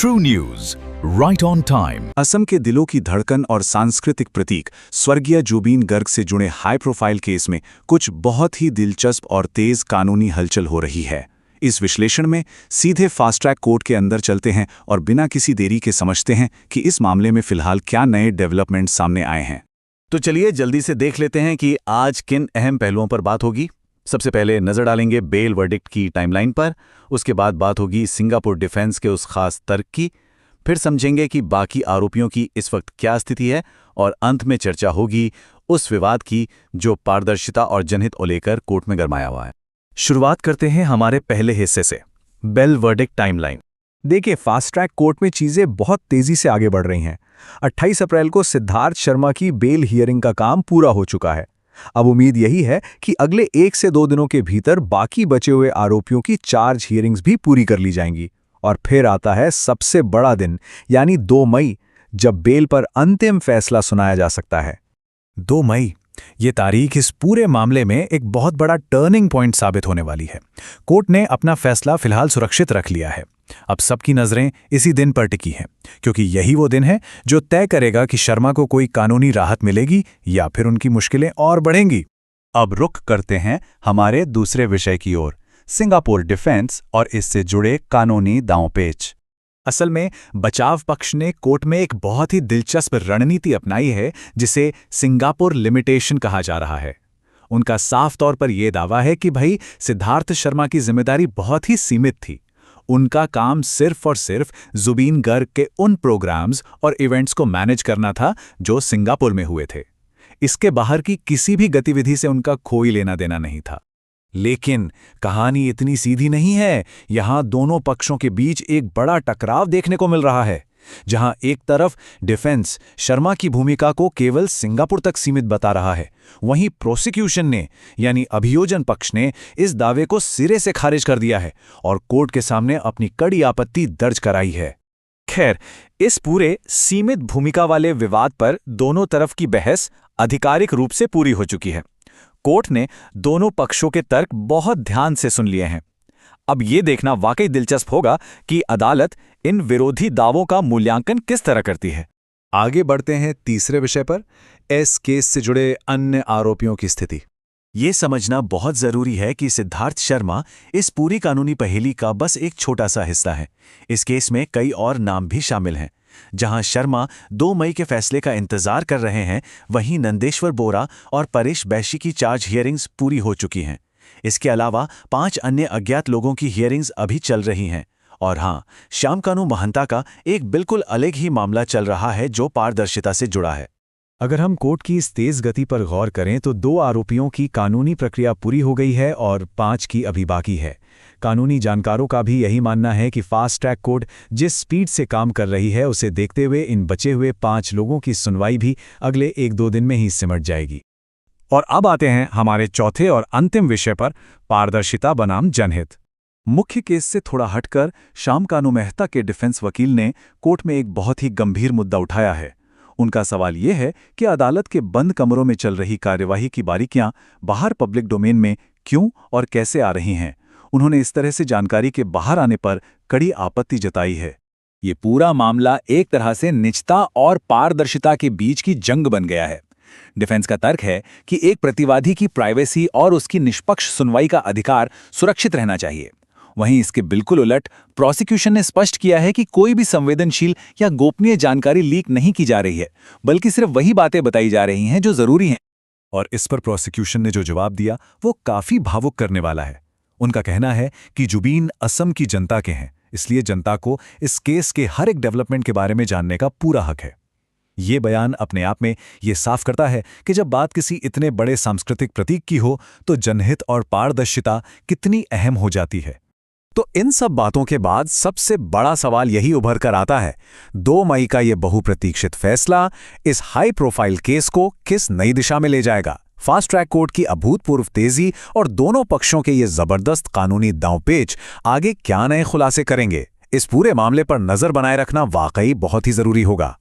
True news, right on time. Assam के दिलों की धड़कन और सांस्कृतिक प्रतीक स्वर्गीय जुबीन गर्ग से जुड़े हाई प्रोफाइल केस में कुछ बहुत ही दिलचस्प और तेज कानूनी हलचल हो रही है। इस विश्लेषण में सीधे फास्ट ट्रैक कोर्ट के अंदर चलते हैं और बिना किसी देरी के समझते हैं कि इस मामले में फिलहाल क्या नए डेवलपमेंट सामने आए हैं। तो चलिए जल्दी से देख लेते हैं कि आज किन अहम पहलुओं पर बात होगी। सबसे पहले नजर डालेंगे बेल वर्डिक्ट की टाइमलाइन पर, उसके बाद बात होगी सिंगापुर डिफेंस के उस खास तर्क की, फिर समझेंगे कि बाकी आरोपियों की इस वक्त क्या स्थिति है, और अंत में चर्चा होगी उस विवाद की जो पारदर्शिता और जनहित को लेकर कोर्ट में गरमाया हुआ है। शुरुआत करते हैं हमारे पहले हिस्से से, बेल वर्डिक्ट टाइमलाइन। देखिए, फास्ट ट्रैक कोर्ट में चीजें बहुत तेजी से आगे बढ़ रही हैं। 28 अप्रैल को सिद्धार्थ शर्मा की बेल हियरिंग का काम पूरा हो चुका है। अब उम्मीद यही है कि अगले 1 से 2 दिनों के भीतर बाकी बचे हुए आरोपियों की चार्ज हियरिंग्स भी पूरी कर ली जाएंगी। और फिर आता है सबसे बड़ा दिन, यानी 2 मई, जब बेल पर अंतिम फैसला सुनाया जा सकता है। 2 मई, ये तारीख इस पूरे मामले में एक बहुत बड़ा टर्निंग पॉइंट साबित होने वाली है। कोर्ट ने अपना फैसला फिलहाल सुरक्षित रख लिया है। अब सबकी नजरें इसी दिन पर टिकी हैं, क्योंकि यही वो दिन है जो तय करेगा कि शर्मा को कोई कानूनी राहत मिलेगी या फिर उनकी मुश्किलें और बढ़ेंगी। अब रुख करते हैं हमारे दूसरे विषय की ओर, सिंगापुर डिफेंस और इससे जुड़े कानूनी दांवपेच। असल में बचाव पक्ष ने कोर्ट में एक बहुत ही दिलचस्प रणनीति अपनाई है, जिसे सिंगापुर लिमिटेशन कहा जा रहा है। उनका साफ तौर पर यह दावा है कि भाई सिद्धार्थ शर्मा की जिम्मेदारी बहुत ही सीमित थी। उनका काम सिर्फ और सिर्फ जुबीन गर्ग के उन प्रोग्राम्स और इवेंट्स को मैनेज करना था जो सिंगापुर में हुए थे। इसके बाहर की किसी भी गतिविधि से उनका कोई लेना देना नहीं था। लेकिन कहानी इतनी सीधी नहीं है। यहां दोनों पक्षों के बीच एक बड़ा टकराव देखने को मिल रहा है, जहां एक तरफ डिफेंस शर्मा की भूमिका को केवल सिंगापुर तक सीमित बता रहा है, वहीं प्रोसिक्यूशन ने यानी अभियोजन पक्ष ने इस दावे को सिरे से खारिज कर दिया है और कोर्ट के सामने अपनी कड़ी आपत्ति दर्ज कराई है। खैर, इस पूरे सीमित भूमिका वाले विवाद पर दोनों तरफ की बहस आधिकारिक रूप से पूरी हो चुकी है। कोर्ट ने दोनों पक्षों के तर्क बहुत ध्यान से सुन लिए हैं। अब ये देखना वाकई दिलचस्प होगा कि अदालत इन विरोधी दावों का मूल्यांकन किस तरह करती है। आगे बढ़ते हैं तीसरे विषय पर, इस केस से जुड़े अन्य आरोपियों की स्थिति। ये समझना बहुत जरूरी है कि सिद्धार्थ शर्मा इस पूरी कानूनी पहेली का बस एक छोटा सा हिस्सा है। इस केस में कई और नाम भी शामिल हैं। जहां शर्मा 2 मई के फैसले का इंतजार कर रहे हैं, वहीं नंदेश्वर बोरा और परेश बैशी की चार्ज हियरिंग्स पूरी हो चुकी हैं। इसके अलावा 5 अन्य अज्ञात लोगों की हियरिंग्स अभी चल रही हैं। और हाँ, श्यामकानू महंता का एक बिल्कुल अलग ही मामला चल रहा है जो पारदर्शिता से जुड़ा है। अगर हम कोर्ट की इस तेज गति पर गौर करें तो 2 आरोपियों की कानूनी प्रक्रिया पूरी हो गई है और 5 की अभी बाकी है। कानूनी जानकारों का भी यही मानना है कि फास्ट ट्रैक कोर्ट जिस स्पीड से काम कर रही है, उसे देखते हुए इन बचे हुए 5 लोगों की सुनवाई भी अगले 1-2 दिन में ही सिमट जाएगी। और अब आते हैं हमारे चौथे और अंतिम विषय पर, पारदर्शिता बनाम जनहित। मुख्य केस से थोड़ा हटकर श्यामकानू मेहता के डिफेंस वकील ने कोर्ट में एक बहुत ही गंभीर मुद्दा उठाया है। उनका सवाल यह है कि अदालत के बंद कमरों में चल रही कार्यवाही की बारीकियां बाहर पब्लिक डोमेन में क्यों और कैसे आ रही हैं। उन्होंने इस तरह से जानकारी के बाहर आने पर कड़ी आपत्ति जताई है। ये पूरा मामला एक तरह से निजता और पारदर्शिता के बीच की जंग बन गया है। डिफेंस का तर्क है कि एक प्रतिवादी की प्राइवेसी और उसकी निष्पक्ष सुनवाई का अधिकार सुरक्षित रहना चाहिए। वहीं इसके बिल्कुल उलट प्रोसिक्यूशन ने स्पष्ट किया है कि कोई भी संवेदनशील या गोपनीय जानकारी लीक नहीं की जा रही है, बल्कि सिर्फ वही बातें बताई जा रही हैं जो जरूरी हैं। और इस पर प्रोसिक्यूशन ने जो जवाब दिया वो काफी भावुक करने वाला है। उनका कहना है कि जुबीन असम की जनता के हैं, इसलिए जनता को इस केस के हर एक डेवलपमेंट के बारे में जानने का पूरा हक है। ये बयान अपने आप में ये साफ करता है कि जब बात किसी इतने बड़े सांस्कृतिक प्रतीक की हो तो जनहित और पारदर्शिता कितनी अहम हो जाती है। तो इन सब बातों के बाद सबसे बड़ा सवाल यही उभर कर आता है, 2 मई का ये बहुप्रतीक्षित फैसला इस हाई प्रोफाइल केस को किस नई दिशा में ले जाएगा। फास्ट ट्रैक कोर्ट की अभूतपूर्व तेजी और दोनों पक्षों के ये जबरदस्त कानूनी दांवपेच आगे क्या नए खुलासे करेंगे। इस पूरे मामले पर नजर बनाए रखना वाकई बहुत ही जरूरी होगा।